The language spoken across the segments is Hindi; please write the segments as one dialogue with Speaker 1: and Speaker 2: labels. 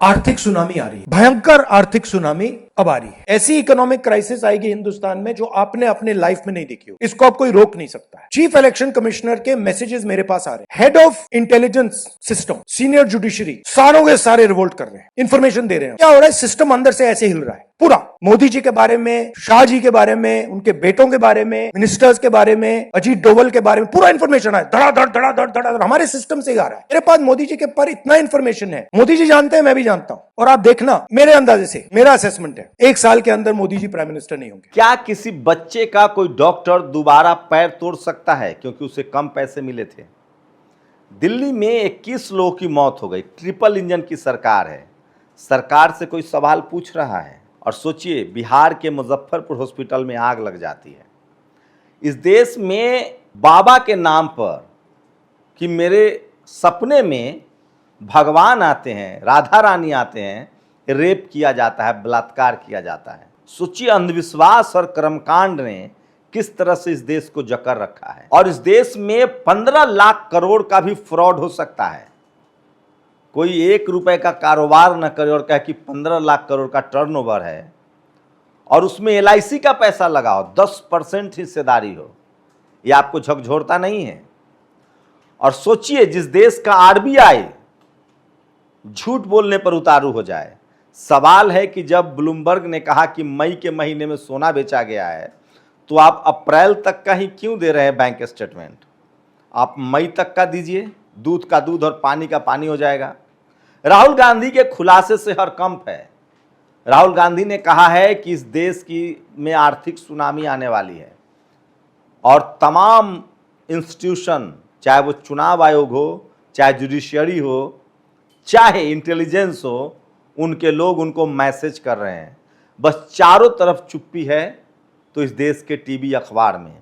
Speaker 1: आर्थिक सुनामी आ रही है, भयंकर आर्थिक सुनामी अब आ रही है। ऐसी इकोनॉमिक क्राइसिस आएगी हिंदुस्तान में जो आपने अपने लाइफ में नहीं देखी हो। इसको अब कोई रोक नहीं सकता है। चीफ इलेक्शन कमिश्नर के मैसेजेस मेरे पास आ रहे हैं। Head of intelligence system, senior judiciary, सारों के सारे रिवोल्ट कर रहे हैं, इंफॉर्मेशन दे रहे हैं। क्या हो रहा है? सिस्टम अंदर से ऐसे हिल रहा है पूरा। मोदी जी के बारे में, शाह जी के बारे में, उनके बेटों के बारे में, मिनिस्टर्स के बारे में, अजीत डोवल के बारे में पूरा इंफॉर्मेशन है। धड़ाधड़ धड़ाधड़ धड़ाधड़ हमारे सिस्टम से आ रहा है। मेरे पास मोदी जी के पर इतना इंफॉर्मेशन है। मोदी जी जानते हैं, मैं भी जानता हूं। और आप देखना, मेरे अंदाजे से, मेरा असेसमेंट है, 1 साल के अंदर मोदी जी प्राइम मिनिस्टर नहीं होंगे।
Speaker 2: क्या किसी बच्चे का कोई डॉक्टर दोबारा पैर तोड़ सकता है क्योंकि उसे कम पैसे मिले थे? दिल्ली में 21 लोगों की मौत हो गई। ट्रिपल इंजन की सरकार है। सरकार से कोई सवाल पूछ रहा है? और सोचिए, बिहार के मुजफ्फरपुर हॉस्पिटल में आग लग जाती है। इस देश में बाबा के नाम पर कि मेरे सपने में भगवान आते हैं, राधा रानी आते हैं, रेप किया जाता है, बलात्कार किया जाता है। सोचिए, अंधविश्वास और कर्मकांड ने किस तरह से इस देश को जकड़ रखा है। और इस देश में 15 लाख करोड़ का भी फ्रॉड हो सकता है। कोई 1 रुपए का कारोबार न करे और कहे कि 15 लाख करोड़ का टर्नओवर है और उसमें LIC का पैसा लगाओ, 10% हिस्सेदारी हो, यह आपको झकझोरता नहीं है। और सोचिए, जिस देश का RBI झूठ बोलने पर उतारू हो जाए। सवाल है कि जब ब्लूमबर्ग ने कहा कि मई के महीने में सोना बेचा गया है, तो आप अप्रैल तक का ही क्यों दे रहे हैं बैंक स्टेटमेंट? आप मई तक का दीजिए, दूध का दूध और पानी का पानी हो जाएगा। राहुल गांधी के खुलासे से हरकंप है। राहुल गांधी ने कहा है कि इस देश में आर्थिक सुनामी आने वाली है और तमाम इंस्टीट्यूशन, चाहे वो चुनाव आयोग हो, चाहे जुडिशियरी हो, चाहे इंटेलिजेंस हो, उनके लोग उनको मैसेज कर रहे हैं। बस चारों तरफ चुप्पी है। तो इस देश के टीवी अखबार में,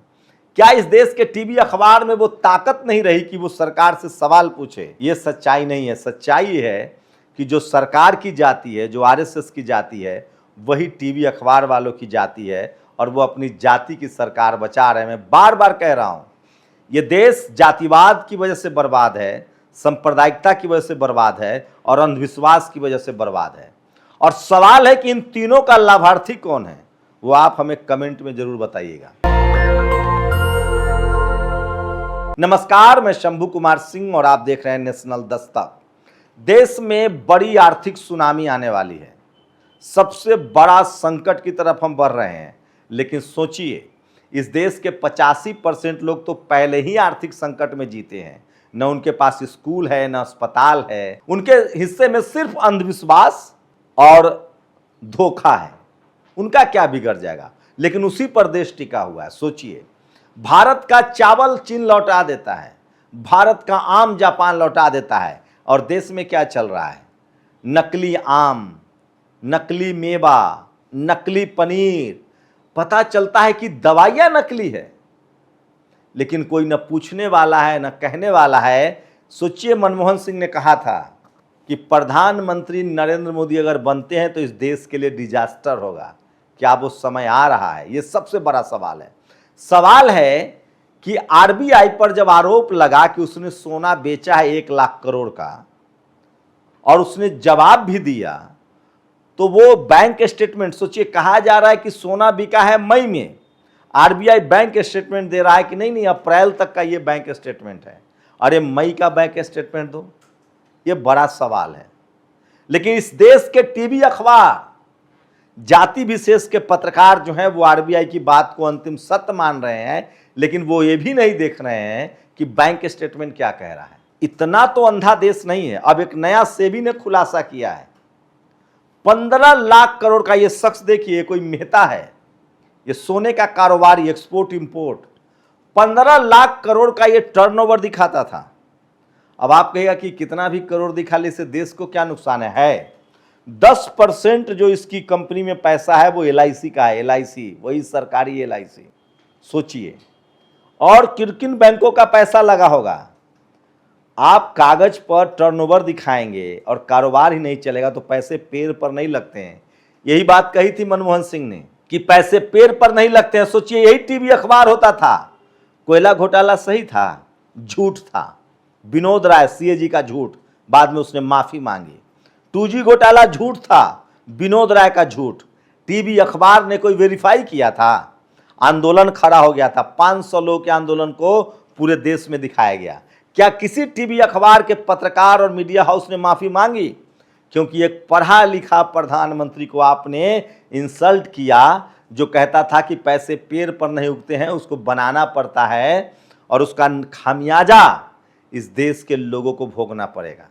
Speaker 2: क्या इस देश के टीवी अखबार में वो ताकत नहीं रही कि वो सरकार से सवाल पूछे? ये सच्चाई नहीं है। सच्चाई है कि जो सरकार की जाति है, जो RSS की जाति है, वही टीवी अखबार वालों की जाति है और वो अपनी जाति की सरकार बचा रहे हैं। मैं बार बार कह रहा हूँ, ये देश जातिवाद की वजह से बर्बाद है, सांप्रदायिकता की वजह से बर्बाद है और अंधविश्वास की वजह से बर्बाद है। और सवाल है कि इन तीनों का लाभार्थी कौन है? वो आप हमें कमेंट में जरूर बताइएगा। नमस्कार, मैं शंभू कुमार सिंह और आप देख रहे हैं नेशनल दस्तक। देश में बड़ी आर्थिक सुनामी आने वाली है। सबसे बड़ा संकट की तरफ हम बढ़ रहे हैं। लेकिन सोचिए, इस देश के 85% लोग तो पहले ही आर्थिक संकट में जीते हैं। न उनके पास स्कूल है, न अस्पताल है। उनके हिस्से में सिर्फ अंधविश्वास और धोखा है। उनका क्या बिगड़ जाएगा? लेकिन उसी पर देश टिका हुआ है। सोचिए, भारत का चावल चीन लौटा देता है, भारत का आम जापान लौटा देता है, और देश में क्या चल रहा है? नकली आम, नकली मेवा, नकली पनीर। पता चलता है कि दवाइयां नकली है, लेकिन कोई न पूछने वाला है, न कहने वाला है। सोचिए, मनमोहन सिंह ने कहा था कि प्रधानमंत्री नरेंद्र मोदी अगर बनते हैं तो इस देश के लिए डिजास्टर होगा। क्या वो समय आ रहा है? ये सबसे बड़ा सवाल है। सवाल है कि RBI पर जब आरोप लगा कि उसने सोना बेचा है 1 लाख करोड़ का और उसने जवाब भी दिया, तो वो बैंक स्टेटमेंट, सोचिए, कहा जा रहा है कि सोना बिका है मई में, RBI बैंक स्टेटमेंट दे रहा है कि नहीं अप्रैल तक का ये बैंक स्टेटमेंट है। अरे मई का बैंक स्टेटमेंट दो। ये बड़ा सवाल है। लेकिन इस देश के टीवी अखबार, जाति विशेष के पत्रकार जो हैं, वो RBI की बात को अंतिम सत्य मान रहे हैं, लेकिन वो ये भी नहीं देख रहे हैं कि बैंक स्टेटमेंट क्या कह रहा है। इतना तो अंधा देश नहीं है। अब एक नया सेबी ने खुलासा किया है। 15 लाख करोड़ का ये शख्स, देखिए, कोई मेहता है, ये सोने का कारोबारी, एक्सपोर्ट इंपोर्ट, 15 लाख करोड़ का ये टर्नओवर दिखाता था। अब आप कहेगा कि कितना भी करोड़ दिखा ले, इससे देश को क्या नुकसान है? 10% जो इसकी कंपनी में पैसा है वो LIC का है। LIC, वही सरकारी LIC। सोचिए, और किन बैंकों का पैसा लगा होगा? आप कागज पर टर्नओवर दिखाएंगे और कारोबार ही नहीं चलेगा तो पैसे पेड़ पर नहीं लगते हैं। यही बात कही थी मनमोहन सिंह ने कि पैसे पेड़ पर नहीं लगते हैं। सोचिए, यही टीवी अखबार होता था। कोयला घोटाला सही था, झूठ था। विनोद राय CAG का झूठ, बाद में उसने माफी मांगी। 2G घोटाला झूठ था, विनोद राय का झूठ। टीवी अखबार ने कोई वेरीफाई किया था? आंदोलन खड़ा हो गया था, 500 लोगों के आंदोलन को पूरे देश में दिखाया गया। क्या किसी टीवी अखबार के पत्रकार और मीडिया हाउस ने माफी मांगी? क्योंकि एक पढ़ा लिखा प्रधानमंत्री को आपने इंसल्ट किया, जो कहता था कि पैसे पेड़ पर नहीं उगते हैं, उसको बनाना पड़ता है और उसका खामियाजा इस देश के लोगों को भोगना पड़ेगा।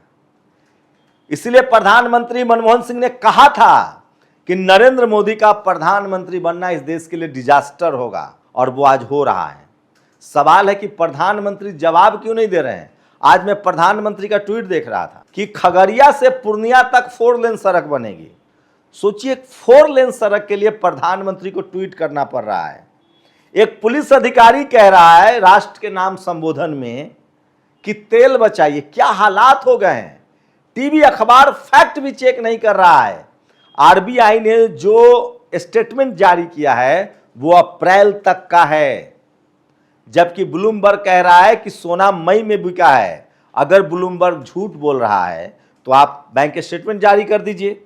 Speaker 2: इसलिए प्रधानमंत्री मनमोहन सिंह ने कहा था कि नरेंद्र मोदी का प्रधानमंत्री बनना इस देश के लिए डिजास्टर होगा, और वो आज हो रहा है। सवाल है कि प्रधानमंत्री जवाब क्यों नहीं दे रहे हैं। आज मैं प्रधानमंत्री का ट्वीट देख रहा था कि खगड़िया से पूर्णिया तक 4 लेन सड़क बनेगी। सोचिए, 4 लेन सड़क के लिए प्रधानमंत्री को ट्वीट करना पड़ रहा है। एक पुलिस अधिकारी कह रहा है राष्ट्र के नाम संबोधन में कि तेल बचाइए। क्या हालात हो गए हैं। टीवी अखबार फैक्ट भी चेक नहीं कर रहा है। आरबीआई ने जो स्टेटमेंट जारी किया है वो अप्रैल तक का है, जबकि ब्लूमबर्ग कह रहा है कि सोना मई में बिका है। अगर ब्लूमबर्ग झूठ बोल रहा है तो आप बैंक स्टेटमेंट जारी कर दीजिए।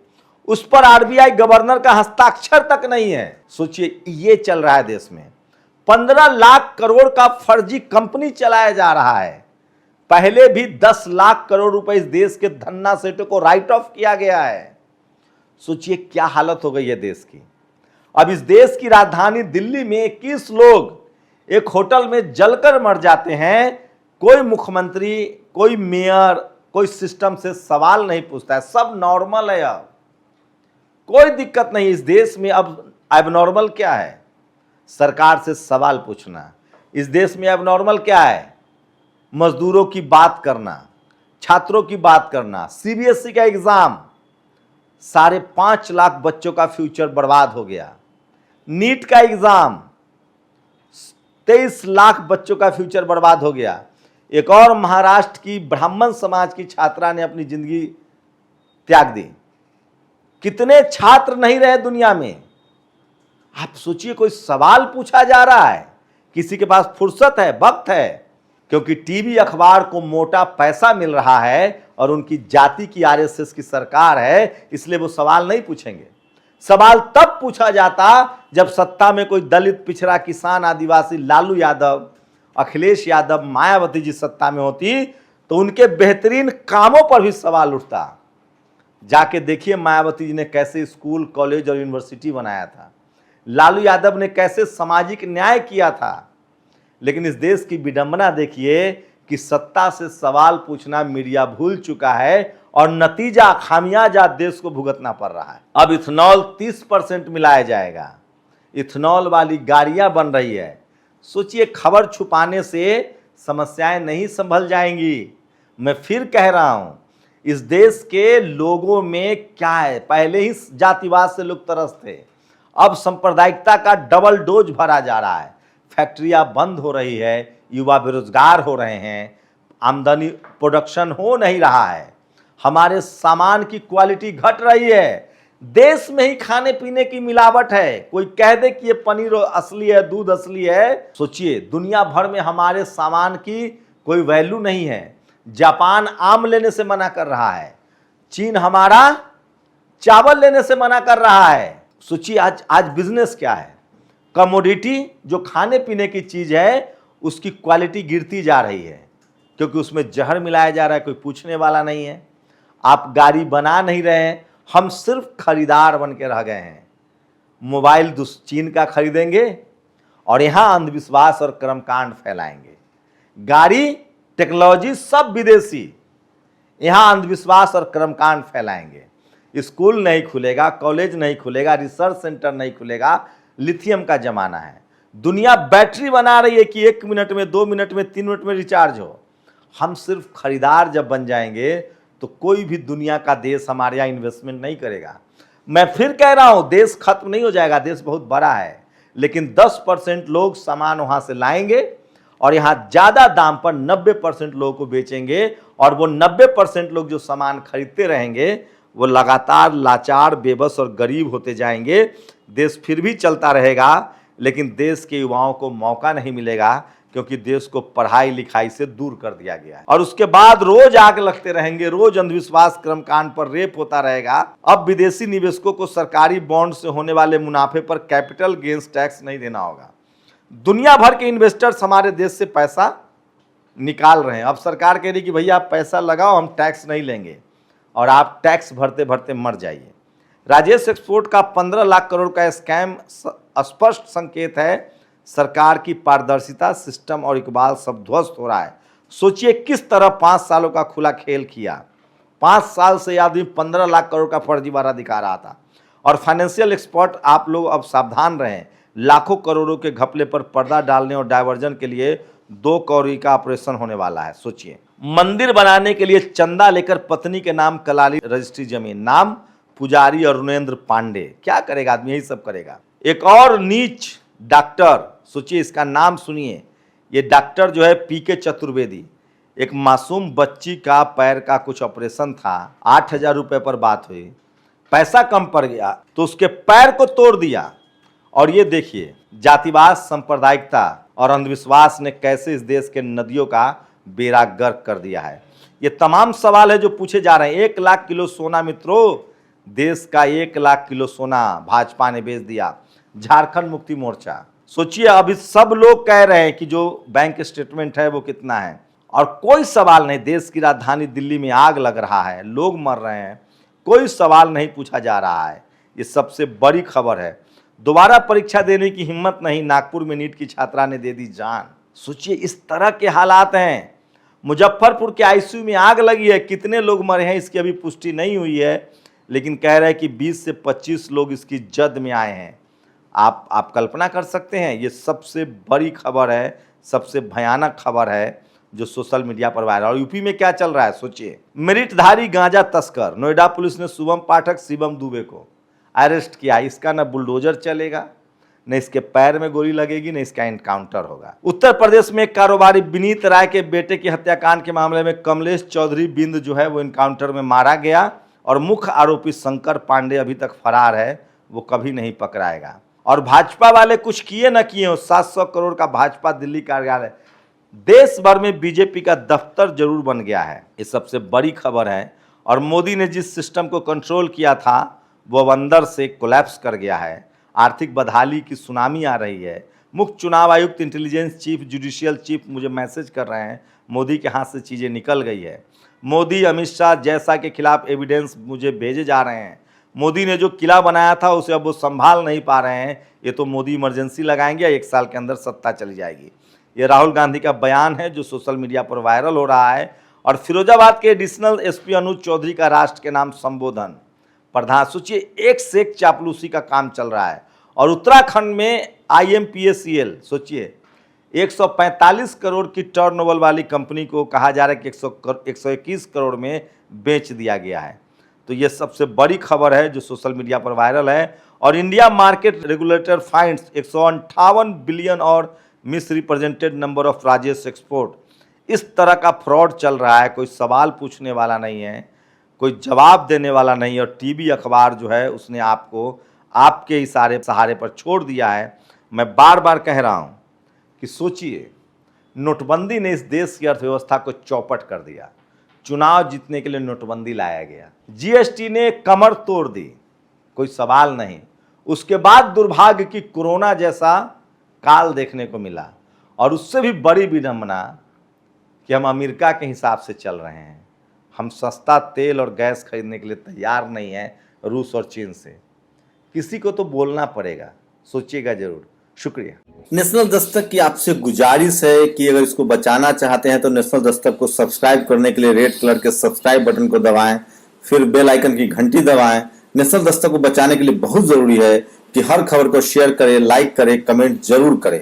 Speaker 2: उस पर आरबीआई गवर्नर का हस्ताक्षर तक नहीं है। सोचिए, ये चल रहा है देश में। 15 लाख करोड़ का फर्जी कंपनी चलाया जा रहा है। पहले भी 10 लाख करोड़ रुपए इस देश के धन्ना सेठों को राइट ऑफ किया गया है। सोचिए क्या हालत हो गई है देश की। अब इस देश की राजधानी दिल्ली में 21 लोग एक होटल में जलकर मर जाते हैं। कोई मुख्यमंत्री, कोई मेयर, कोई सिस्टम से सवाल नहीं पूछता है। सब नॉर्मल है। अब कोई दिक्कत नहीं इस देश में। अब एबनॉर्मल क्या है? सरकार से सवाल पूछना। इस देश में एबनॉर्मल क्या है? मजदूरों की बात करना, छात्रों की बात करना। सीबीएसई का एग्जाम, 5.5 लाख बच्चों का फ्यूचर बर्बाद हो गया। नीट का एग्जाम, 23 लाख बच्चों का फ्यूचर बर्बाद हो गया। एक और महाराष्ट्र की ब्राह्मण समाज की छात्रा ने अपनी जिंदगी त्याग दी। कितने छात्र नहीं रहे दुनिया में। आप सोचिए, कोई सवाल पूछा जा रहा है? किसी के पास फुर्सत है, वक्त है? क्योंकि टीवी अखबार को मोटा पैसा मिल रहा है और उनकी जाति की आरएसएस की सरकार है, इसलिए वो सवाल नहीं पूछेंगे। सवाल तब पूछा जाता जब सत्ता में कोई दलित, पिछड़ा, किसान, आदिवासी, लालू यादव, अखिलेश यादव, मायावती जी सत्ता में होती तो उनके बेहतरीन कामों पर भी सवाल उठता। जाके देखिए मायावती जी ने कैसे स्कूल, कॉलेज और यूनिवर्सिटी बनाया था। लालू यादव ने कैसे सामाजिक न्याय किया था। लेकिन इस देश की विडंबना देखिए कि सत्ता से सवाल पूछना मीडिया भूल चुका है और नतीजा, खामियाजा देश को भुगतना पड़ रहा है। अब इथेनॉल 30% मिलाया जाएगा। इथेनॉल वाली गाड़ियां बन रही है। सोचिए, खबर छुपाने से समस्याएं नहीं संभल जाएंगी। मैं फिर कह रहा हूं, इस देश के लोगों में क्या है? पहले ही जातिवाद से लोग तरस थे, अब सांप्रदायिकता का डबल डोज भरा जा रहा है। फैक्ट्रियां बंद हो रही है, युवा बेरोजगार हो रहे हैं, आमदनी, प्रोडक्शन हो नहीं रहा है, हमारे सामान की क्वालिटी घट रही है। देश में ही खाने पीने की मिलावट है। कोई कह दे कि ये पनीर असली है, दूध असली है। सोचिए, दुनिया भर में हमारे सामान की कोई वैल्यू नहीं है। जापान आम लेने से मना कर रहा है, चीन हमारा चावल लेने से मना कर रहा है। सोचिए, आज बिजनेस क्या है? कमोडिटी, जो खाने पीने की चीज है, उसकी क्वालिटी गिरती जा रही है क्योंकि उसमें जहर मिलाया जा रहा है। कोई पूछने वाला नहीं है। आप गाड़ी बना नहीं रहे हैं, हम सिर्फ खरीदार बन के रह गए हैं। मोबाइल चीन का खरीदेंगे और यहां अंधविश्वास और कर्मकांड फैलाएंगे। गाड़ी, टेक्नोलॉजी सब विदेशी, यहां अंधविश्वास और कर्मकांड फैलाएंगे। स्कूल नहीं खुलेगा, कॉलेज नहीं खुलेगा, रिसर्च सेंटर नहीं खुलेगा। लिथियम का जमाना है। दुनिया बैटरी बना रही है कि 1 मिनट में, 2 मिनट में, 3 मिनट में रिचार्ज हो। हम सिर्फ खरीदार जब बन जाएंगे तो कोई भी दुनिया का देश हमारे यहाँ इन्वेस्टमेंट नहीं करेगा। मैं फिर कह रहा हूं, देश खत्म नहीं हो जाएगा। देश बहुत बड़ा है, लेकिन 10% लोग सामान वहां से लाएंगे और यहां ज्यादा दाम पर 90% लोगों को बेचेंगे। और वो 90% लोग जो सामान खरीदते रहेंगे वो लगातार लाचार, बेबस और गरीब होते जाएंगे। देश फिर भी चलता रहेगा, लेकिन देश के युवाओं को मौका नहीं मिलेगा क्योंकि देश को पढ़ाई लिखाई से दूर कर दिया गया है। और उसके बाद रोज आग लगते रहेंगे, रोज अंधविश्वास कर्मकांड पर रेप होता रहेगा। अब विदेशी निवेशकों को सरकारी बॉन्ड से होने वाले मुनाफे पर कैपिटल गेन्स टैक्स नहीं देना होगा। दुनिया भर के इन्वेस्टर्स हमारे देश से पैसा निकाल रहे हैं। अब सरकार कह रही कि भैया आप पैसा लगाओ, हम टैक्स नहीं लेंगे, और आप टैक्स भरते भरते मर जाइए। राजेश एक्सपोर्ट का 15 लाख करोड़ का स्कैम स्पष्ट संकेत है सरकार की पारदर्शिता, सिस्टम और इकबाल सब ध्वस्त हो रहा है। सोचिए किस तरह 5 सालों का खुला खेल किया। 5 साल से आदमी 15 लाख करोड़ का फर्जीवाड़ा दिखा रहा था। और फाइनेंशियल एक्सपर्ट आप लोग अब सावधान रहें, लाखों करोड़ों के घपले पर पर्दा डालने और डायवर्जन के लिए 2 करोड़ का ऑपरेशन होने वाला है। सोचिए, मंदिर बनाने के लिए चंदा लेकर पत्नी के नाम कलाली रजिस्ट्री जमीन, नाम पुजारी अरुणेंद्र पांडे। क्या करेगा आदमी, यही सब करेगा। एक और नीच डॉक्टर, सोचिए इसका नाम सुनिए, ये डॉक्टर जो है पीके चतुर्वेदी, एक मासूम बच्ची का पैर का कुछ ऑपरेशन था, 8,000 रुपये पर बात हुई, पैसा कम पड़ गया तो उसके पैर को तोड़ दिया। और ये देखिए जातिवाद, सांप्रदायिकता और अंधविश्वास ने कैसे इस देश के नदियों का बेड़ा गर्क कर दिया है। ये तमाम सवाल है जो पूछे जा रहे हैं। 1 लाख किलो सोना मित्रों, देश का 1 लाख किलो सोना भाजपा ने बेच दिया। झारखंड मुक्ति मोर्चा, सोचिए अभी सब लोग कह रहे हैं कि जो बैंक स्टेटमेंट है वो कितना है, और कोई सवाल नहीं। देश की राजधानी दिल्ली में आग लग रहा है, लोग मर रहे हैं, कोई सवाल नहीं पूछा जा रहा है। ये सबसे बड़ी खबर है। दोबारा परीक्षा देने की हिम्मत नहीं, नागपुर में नीट की छात्रा ने दे दी जान। सोचिए इस तरह के हालात हैं। मुजफ्फरपुर के आईसीयू में आग लगी है, कितने लोग मरे हैं इसकी अभी पुष्टि नहीं हुई है, लेकिन कह रहे हैं कि 20 से 25 लोग इसकी जद में आए हैं। आप कल्पना कर सकते हैं, ये सबसे बड़ी खबर है, सबसे भयानक खबर है जो सोशल मीडिया पर वायरल। और यूपी में क्या चल रहा है सोचिए, मेरिटधारी गांजा तस्कर, नोएडा पुलिस ने शुभम पाठक, शिवम दुबे को अरेस्ट किया। इसका न बुलडोजर चलेगा, न इसके पैर में गोली लगेगी, न इसका एनकाउंटर होगा। उत्तर प्रदेश में एक कारोबारी विनीत राय के बेटे की हत्याकांड के मामले में कमलेश चौधरी बिंद जो है वो एनकाउंटर में मारा गया, और मुख्य आरोपी शंकर पांडे अभी तक फरार है, वो कभी नहीं पकड़ाएगा। और भाजपा वाले कुछ किए न किए हो, 700 करोड़ का भाजपा दिल्ली कार्यालय, देश भर में बीजेपी का दफ्तर जरूर बन गया है। ये सबसे बड़ी खबर है। और मोदी ने जिस सिस्टम को कंट्रोल किया था वो अब अंदर से कोलैप्स कर गया है। आर्थिक बदहाली की सुनामी आ रही है। मुख्य चुनाव आयुक्त, इंटेलिजेंस चीफ, जुडिशियल चीफ मुझे मैसेज कर रहे हैं, मोदी के हाथ से चीज़ें निकल गई है। मोदी, अमित शाह जैसा के खिलाफ एविडेंस मुझे भेजे जा रहे हैं। मोदी ने जो किला बनाया था उसे अब वो संभाल नहीं पा रहे हैं। ये तो मोदी इमरजेंसी लगाएंगे, 1 साल के अंदर सत्ता चली जाएगी। ये राहुल गांधी का बयान है जो सोशल मीडिया पर वायरल हो रहा है। और फिरोजाबाद के एडिशनल एसपी अनुज चौधरी का राष्ट्र के नाम संबोधन, प्रधान, सोचिए एक से एक चापलूसी का काम चल रहा है। और उत्तराखंड में IMPACL, सोचिए 145 करोड़ की टर्नओवर वाली कंपनी को कहा जा रहा है कि 121 करोड़ में बेच दिया गया है। तो ये सबसे बड़ी खबर है जो सोशल मीडिया पर वायरल है। और India market regulator finds 158 billion और misrepresented number of Rajesh export. इस तरह का फ्रॉड चल रहा है, कोई सवाल पूछने वाला नहीं है, कोई जवाब देने वाला नहीं। और टीवी अखबार जो है उसने आपको आपके इशारे सहारे पर छोड़ दिया है। मैं बार बार कह रहा हूँ कि सोचिए, नोटबंदी ने इस देश की अर्थव्यवस्था को चौपट कर दिया। चुनाव जीतने के लिए नोटबंदी लाया गया, GST ने कमर तोड़ दी, कोई सवाल नहीं। उसके बाद दुर्भाग्य की कोरोना जैसा काल देखने को मिला। और उससे भी बड़ी विडंबना कि हम अमेरिका के हिसाब से चल रहे हैं। हम सस्ता तेल और गैस खरीदने के लिए तैयार नहीं हैं रूस और चीन से। किसी को तो बोलना पड़ेगा, सोचिएगा जरूर। शुक्रिया।
Speaker 3: नेशनल दस्तक की आपसे गुजारिश है कि अगर इसको बचाना चाहते हैं तो नेशनल दस्तक को सब्सक्राइब करने के लिए रेड कलर के सब्सक्राइब बटन को दबाएं, फिर बेल आइकन की घंटी दबाएं। नेशनल दस्तक को बचाने के लिए बहुत जरूरी है कि हर खबर को शेयर करें, लाइक करें, कमेंट जरूर करें।